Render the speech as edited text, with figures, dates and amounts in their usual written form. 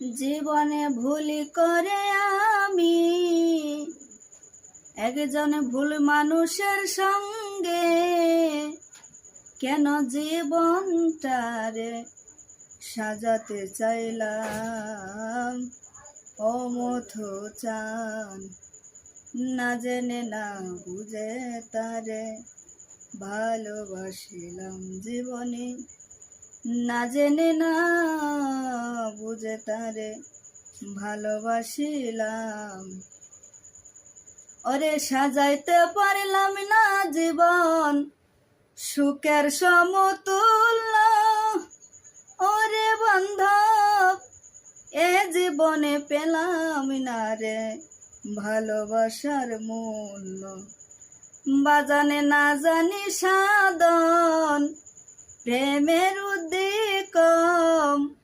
জীবনে ভুল করে আমি একজন ভুল মানুষের সঙ্গে কেন জীবনটারে সাজাতে চাইলাম। ও মথু চান না জেনে না বুঝে তারে ভালোবাসিলাম। জীবনে না জেনে না বুঝে তারে ভালোবাসিলাম। ওরে সাজাইতে পারলাম না জীবন সুখের সমতুল্য। ওরে বান্ধব এ জীবনে পেলাম না রে ভালোবাসার মূল্য। বাজানে না জানি সাধন প্রেমের উদ্দিকম